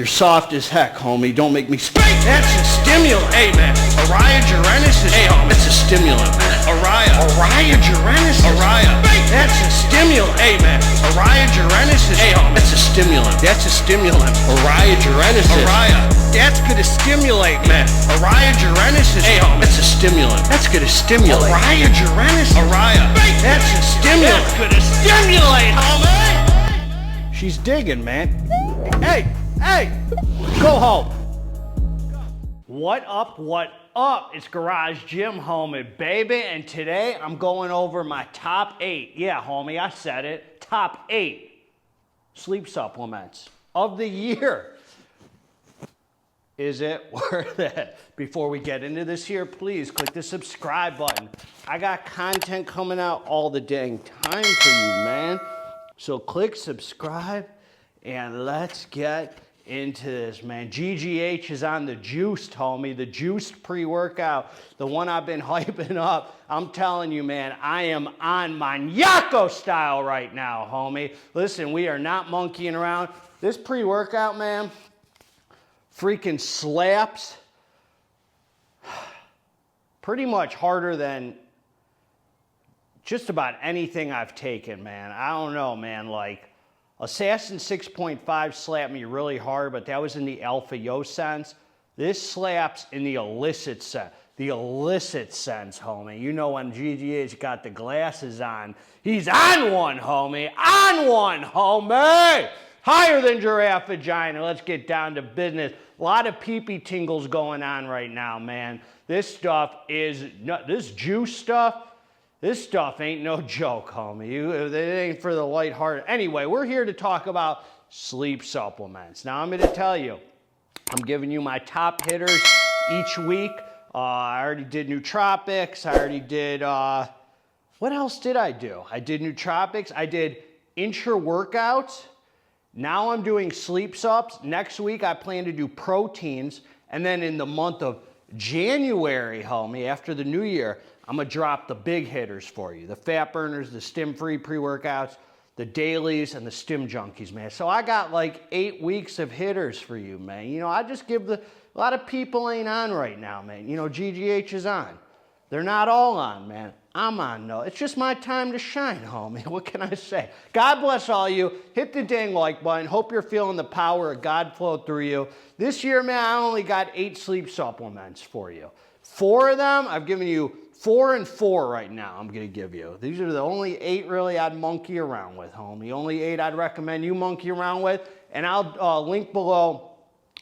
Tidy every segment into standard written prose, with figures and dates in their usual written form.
You're soft as heck, homie. Don't make me speak. That's a stimulant. Hey, man. Araya Gerenis is... Hey, homie. That's a stimulant, man. Araya Gerenis is... Araya. That's a stimulant. Hey, man. Araya Gerenis is... Hey, homie. That's a stimulant. That's a stimulant. Araya Gerenis is... Araya. That's gonna stimulate, man. Araya Gerenis is... Hey, homie. That's a stimulant. That's gonna stimulate. Araya Gerenis. Araya. That's a stimulant. That's gonna stimulate, homie. She's digging, man. Hey. Hey, go home. What up, what up? It's Garage Gym Homie, baby, and today I'm going over my top 8. Yeah, homie, I said it. Top 8 sleep supplements of the year. Is it worth it? Before we get into this here, please click the subscribe button. I got content coming out all the dang time for you, man. So click subscribe and let's get into this, man. GGH is on the Juiced, homie. The Juiced pre-workout, the one I've been hyping up. I'm telling you, man, I am on maniaco style right now, homie. Listen, we are not monkeying around. This pre-workout, man, freaking slaps. Pretty much harder than just about anything I've taken, man. I don't know, man, like, Assassin 6.5 slapped me really hard, but that was in the alpha yo sense. This slaps in the illicit sense. The illicit sense, homie. You know when GGH got the glasses on, he's on one, homie. On one, homie. Higher than giraffe vagina. Let's get down to business. A lot of pee-pee tingles going on right now, man. This stuff is, this juice stuff, this stuff ain't no joke, homie. It ain't for the lighthearted. Anyway, we're here to talk about sleep supplements. Now, I'm going to tell you, I'm giving you my top hitters each week. I already did nootropics. I already did, what else did I do? I did nootropics. I did intra-workouts. Now I'm doing sleep subs. Next week, I plan to do proteins. And then in the month of January, homie, after the new year, I'm gonna drop the big hitters for you. The fat burners, the stim-free pre-workouts, the dailies, and the stim junkies, man. So I got like 8 weeks of hitters for you, man. You know, I just give a lot of people ain't on right now, man. You know, GGH is on. They're not all on, man. I'm on, no. It's just my time to shine, homie. What can I say? God bless all you. Hit the dang like button. Hope you're feeling the power of God flow through you. This year, man, I only got 8 sleep supplements for you. 4 of them, I've given you 4 and 4 right now, I'm going to give you. These are the only 8 really I'd monkey around with, homie. Only 8 I'd recommend you monkey around with. And I'll link below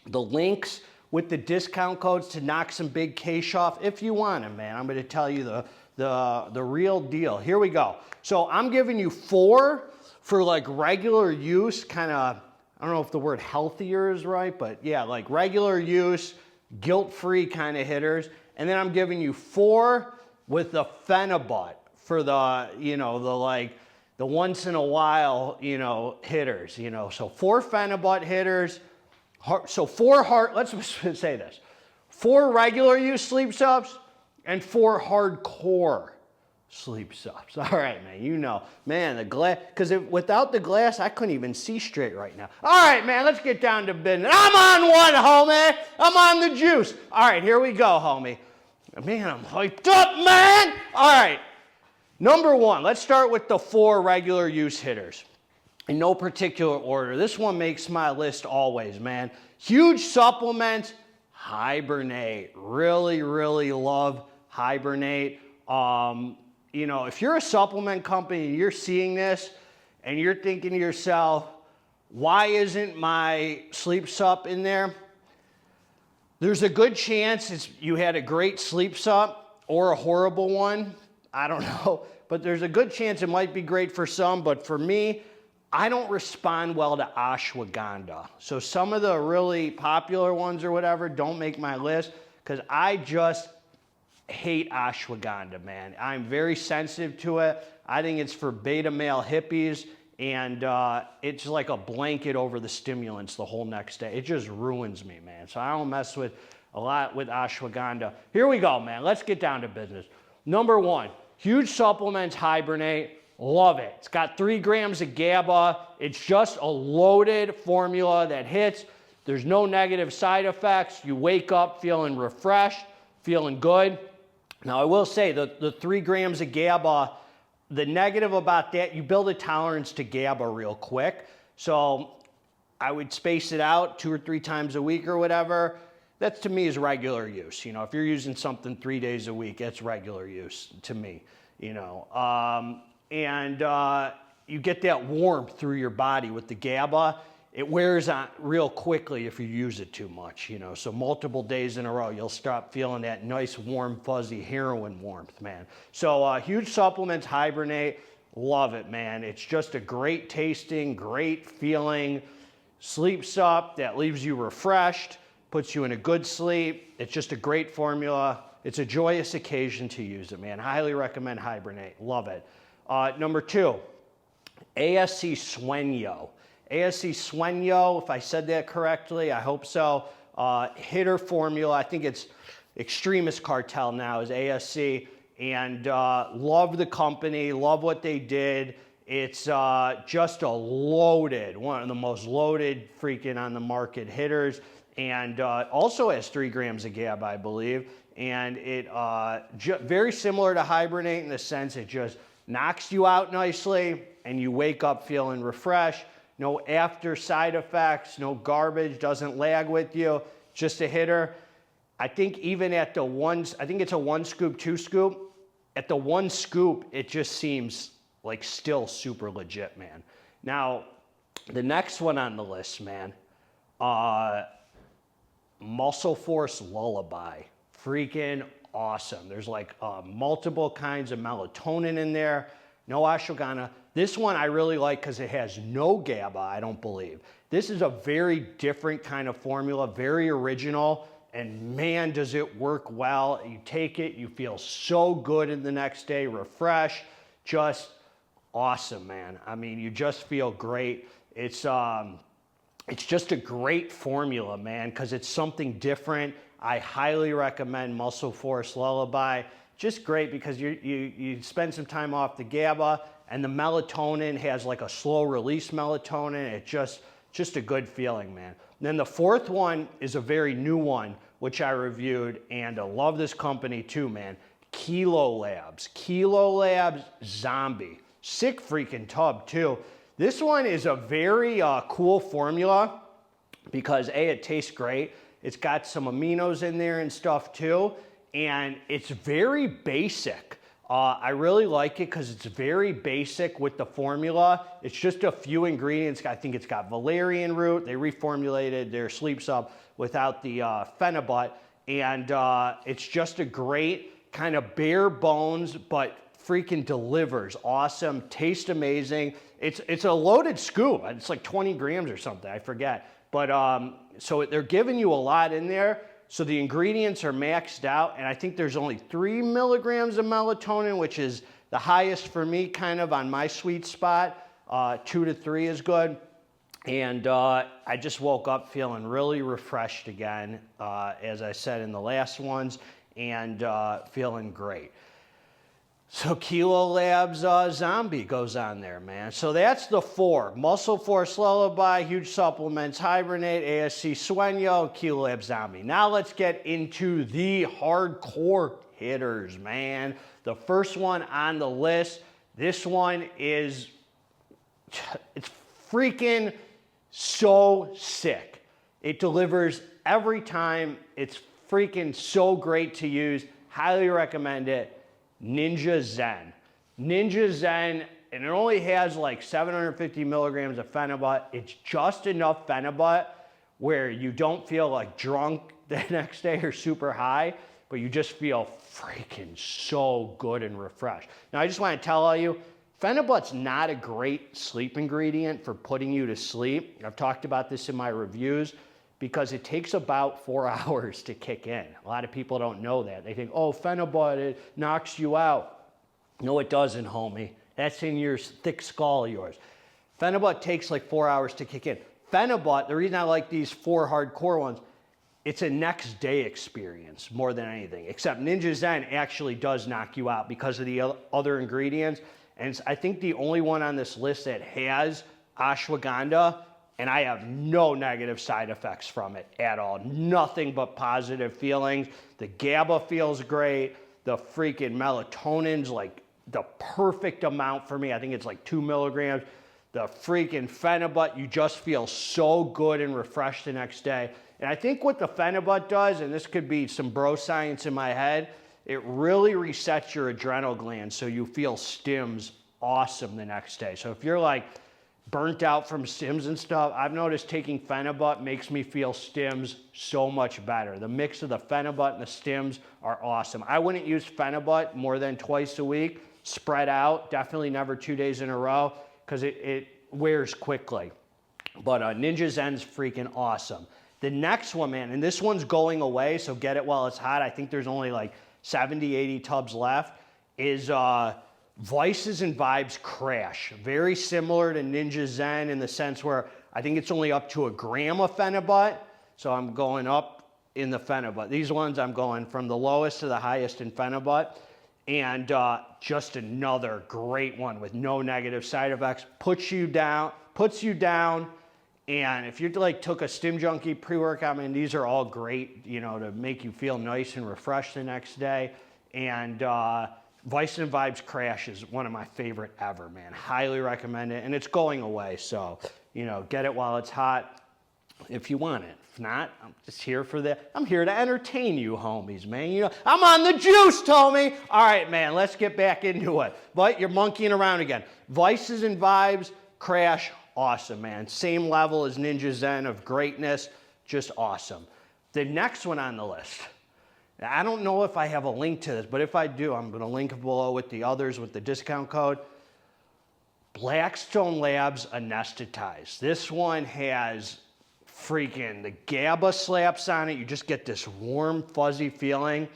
the links with the discount codes to knock some big cash off if you want them, man. I'm going to tell you the real deal. Here we go. So I'm giving you 4 for like regular use, kind of, I don't know if the word healthier is right, but yeah, like regular use, guilt-free kind of hitters. And then I'm giving you 4 with the Phenibut for the, you know, the once in a while, you know, hitters, you know. So 4 Phenibut hitters, so 4 let's say this, 4 regular use sleep subs and 4 hardcore sleep subs. All right, man, you know, man, the glass, because without the glass, I couldn't even see straight right now. All right, man, let's get down to business. I'm on one, homie. I'm on the juice. All right, here we go, homie. Man, I'm hyped up, man. All right, number 1, let's start with the 4 regular use hitters. In no particular order. This one makes my list always, man. Huge supplements, HIBERNATE. Really, really love HIBERNATE. You know, if you're a supplement company and you're seeing this and you're thinking to yourself, why isn't my sleep sup in there? There's a good chance you had a great sleep sup or a horrible one. I don't know. But there's a good chance it might be great for some. But for me, I don't respond well to ashwagandha. So some of the really popular ones or whatever don't make my list because I just hate ashwagandha, man. I'm very sensitive to it. I think it's for beta male hippies, and it's like a blanket over the stimulants the whole next day. It just ruins me, man. So I don't mess with a lot with ashwagandha. Here we go, man. Let's get down to business. Number 1, huge supplements, HIBERNATE. Love it. It's got 3 grams of GABA. It's just a loaded formula that hits There's no negative side effects. You wake up feeling refreshed, feeling good. Now, I will say the 3 grams of GABA, the negative about that, you build a tolerance to GABA real quick. So I would space it out 2 or 3 times a week or whatever. That to me is regular use. You know, if you're using something 3 days a week, that's regular use to me, you know. You get that warmth through your body with the GABA. It wears on real quickly if you use it too much, you know. So multiple days in a row, you'll start feeling that nice, warm, fuzzy heroin warmth, man. So huge supplements, Hibernate, love it, man. It's just a great tasting, great feeling, sleeps up, that leaves you refreshed, puts you in a good sleep. It's just a great formula. It's a joyous occasion to use it, man. Highly recommend Hibernate, love it. Number 2, ASC Sueño. ASC Sueño, if I said that correctly, I hope so. Hitter formula, I think it's Extremist Cartel now is ASC, and love the company, love what they did. It's just a loaded, one of the most loaded freaking on the market hitters, and also has 3 grams of GABA, I believe. And it very similar to Hibernate in the sense it just knocks you out nicely and you wake up feeling refreshed. No after side effects, no garbage, doesn't lag with you, just a hitter. I think even at the I think it's a 1 scoop, 2 scoop. At the 1 scoop, it just seems like still super legit, man. Now, the next one on the list, man, Muscle Force Lullaby. Freaking awesome. There's like multiple kinds of melatonin in there, no ashwagandha. This one I really like because it has no GABA, I don't believe. This is a very different kind of formula, very original, and man, does it work well. You take it, you feel so good in the next day, refreshed, just awesome, man. I mean, you just feel great. It's just a great formula, man, because it's something different. I highly recommend Muscle Force Lullaby. Just great because you spend some time off the GABA, and the melatonin has like a slow release melatonin. It's just a good feeling, man. And then the 4th one is a very new one, which I reviewed, and I love this company too, man. Kilo Labs. Kilo Labs Zombie. Sick freaking tub too. This one is a very cool formula because A, it tastes great. It's got some aminos in there and stuff too, and it's very basic. I really like it because it's very basic with the formula. It's just a few ingredients. I think it's got valerian root. They reformulated their sleep sub without the phenibut, and it's just a great kind of bare bones, but freaking delivers. Awesome, tastes amazing. It's a loaded scoop. It's like 20 grams or something, I forget. But so they're giving you a lot in there. So the ingredients are maxed out, and I think there's only 3 milligrams of melatonin, which is the highest for me, kind of on my sweet spot. 2 to 3 is good. And I just woke up feeling really refreshed again, as I said in the last ones, and feeling great. So Kilo Labs Zombie goes on there, man. So that's the 4. Muscle Force Lullaby, huge supplements, Hibernate, ASC Sueño, Kilo Labs Zombie. Now let's get into the hardcore hitters, man. The first one on the list, this one is, it's freaking so sick. It delivers every time. It's freaking so great to use. Highly recommend it. Ninja Zen. Ninja Zen, and it only has like 750 milligrams of phenibut. It's just enough phenibut where you don't feel like drunk the next day or super high, but you just feel freaking so good and refreshed. Now, I just want to tell all you, phenibut's not a great sleep ingredient for putting you to sleep. I've talked about this in my reviews because it takes about 4 hours to kick in. A lot of people don't know that. They think, oh, phenibut, it knocks you out. No, it doesn't, homie. That's in your thick skull of yours. Phenibut takes like 4 hours to kick in. Phenibut, the reason I like these 4 hardcore ones, it's a next day experience more than anything, except Ninja Zen actually does knock you out because of the other ingredients. And it's, I think, the only one on this list that has ashwagandha and I have no negative side effects from it at all. Nothing but positive feelings. The GABA feels great. The freaking melatonin's like the perfect amount for me. I think it's like 2 milligrams. The freaking Phenibut, you just feel so good and refreshed the next day. And I think what the Phenibut does, and this could be some bro science in my head, it really resets your adrenal glands so you feel stims awesome the next day. So if you're like burnt out from stims and stuff, I've noticed taking Phenibut makes me feel stims so much better. The mix of the Phenibut and the stims are awesome. I wouldn't use Phenibut more than twice a week, spread out, definitely never 2 days in a row, because it wears quickly. But Ninja Zen's freaking awesome. The next one, man, and this one's going away, so get it while it's hot. I think there's only like 70, 80 tubs left, is Vices and Vibes Crash. Very similar to Ninja Zen in the sense where I think it's only up to 1 gram of Phenibut, so I'm going up in the Phenibut. These ones I'm going from the lowest to the highest in Phenibut. And just another great one with no negative side effects. Puts you down. And if you like took a Stim Junkie pre-workout, I mean, these are all great, you know, to make you feel nice and refreshed the next day. And Vice and Vibes Crash is one of my favorite ever, man. Highly recommend it. And it's going away, so, you know, get it while it's hot if you want it. If not, I'm just here for that. I'm here to entertain you homies, man. You know, I'm on the juice, Tommy. All right, man, let's get back into it. But you're monkeying around again. Vices and Vibes Crash, awesome, man. Same level as Ninja Zen of greatness, just awesome. The next one on the list, I don't know if I have a link to this, but if I do, I'm going to link it below with the others with the discount code. Blackstone Labs Anesthetized. This one has freaking the GABA slaps on it. You just get this warm, fuzzy feeling.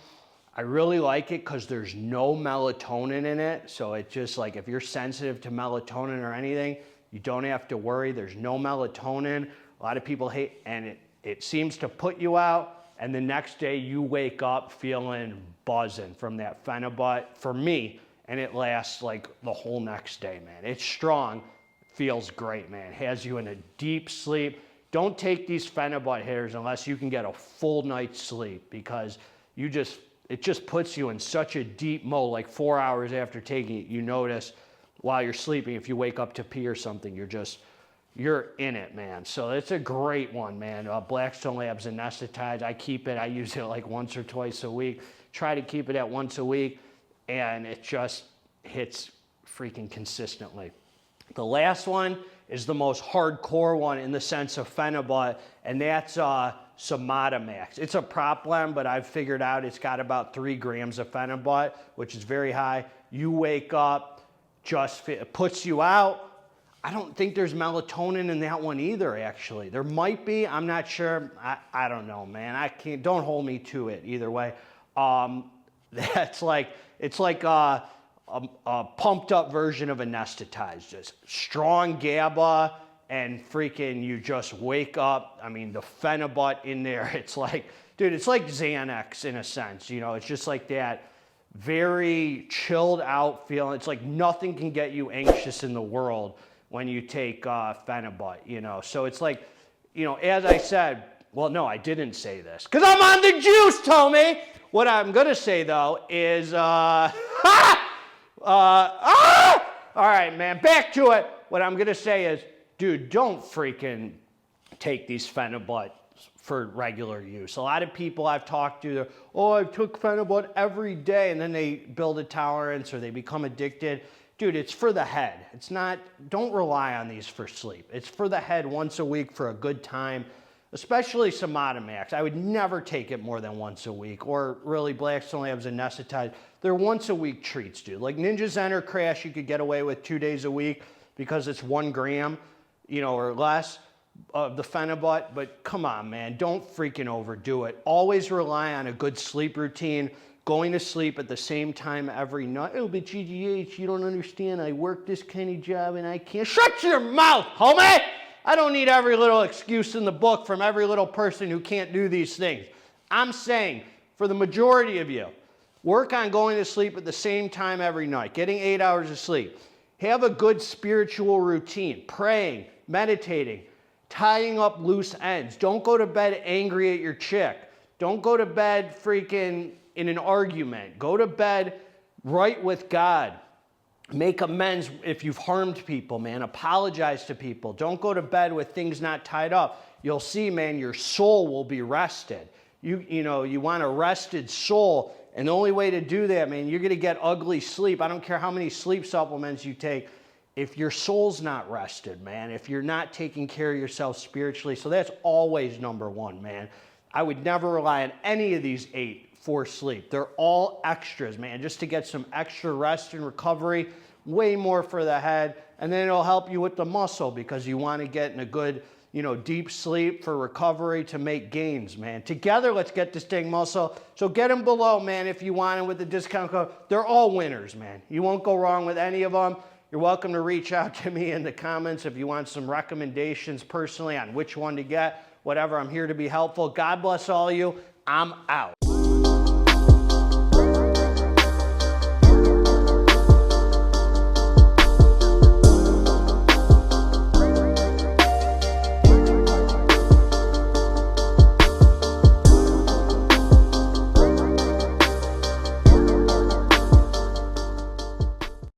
I really like it because there's no melatonin in it. So it's just like if you're sensitive to melatonin or anything, you don't have to worry. There's no melatonin. A lot of people hate, and it seems to put you out. And the next day you wake up feeling buzzing from that Phenibut for me. And it lasts like the whole next day, man. It's strong, feels great, man. It has you in a deep sleep. Don't take these Phenibut hitters unless you can get a full night's sleep, because it just puts you in such a deep mode. Like 4 hours after taking it, you notice while you're sleeping, if you wake up to pee or something, you're in it, man. So it's a great one, man. Blackstone Labs Anesthetized. I keep it. I use it like once or twice a week. Try to keep it at once a week, and it just hits freaking consistently. The last one is the most hardcore one in the sense of Phenibut, and that's SOMATOMAX. It's a prop blend, but I've figured out it's got about 3 grams of Phenibut, which is very high. You wake up, it puts you out. I don't think there's melatonin in that one either, actually. There might be, I'm not sure. I don't know, man. Don't hold me to it either way. It's like a pumped up version of anesthetized, just strong GABA, and freaking you just wake up. I mean, the Phenibut in there, it's like, dude, it's like Xanax in a sense, you know, it's just like that very chilled out feeling. It's like nothing can get you anxious in the world when you take Phenibut, you know. So it's like, you know, as I said, well, no, I didn't say this because I'm on the juice, Tommy. What I'm gonna say though is, all right, man, back to it. What I'm gonna say is, dude, don't freaking take these Phenibut for regular use. A lot of people I've talked to, oh, I took Phenibut every day, and then they build a tolerance or they become addicted. Dude, it's for the head. It's not, don't rely on these for sleep. It's for the head once a week for a good time, especially SOMATOMAX. I would never take it more than once a week, or really Blackstone Labs Anesthetized. They're once a week treats, dude. Like Ninja Zen or Crash, you could get away with 2 days a week because it's 1 gram, you know, or less of the Phenibut. But come on, man, don't freaking overdo it. Always rely on a good sleep routine. Going to sleep at the same time every night. Oh, but GGH, you don't understand. I work this kind of job and I can't. Shut your mouth, homie! I don't need every little excuse in the book from every little person who can't do these things. I'm saying, for the majority of you, work on going to sleep at the same time every night, getting 8 hours of sleep. Have a good spiritual routine, praying, meditating. tying up loose ends. Don't go to bed angry at your chick. Don't go to bed freaking in an argument. Go to bed right with God. Make amends if you've harmed people, man. Apologize to people. Don't go to bed with things not tied up. You'll see, man, your soul will be rested. You want a rested soul, and the only way to do that, man, you're going to get ugly sleep. I don't care how many sleep supplements you take. If your soul's not rested, man, if you're not taking care of yourself spiritually, so that's always number one, man. I would never rely on any of these 8 for sleep. They're all extras, man, just to get some extra rest and recovery, way more for the head, and then it'll help you with the muscle because you want to get in a good, deep sleep for recovery to make gains, man. Together, let's get this dang muscle. So get them below, man, if you want them with the discount code. They're all winners, man. You won't go wrong with any of them. You're welcome to reach out to me in the comments if you want some recommendations personally on which one to get. Whatever, I'm here to be helpful. God bless all of you. I'm out.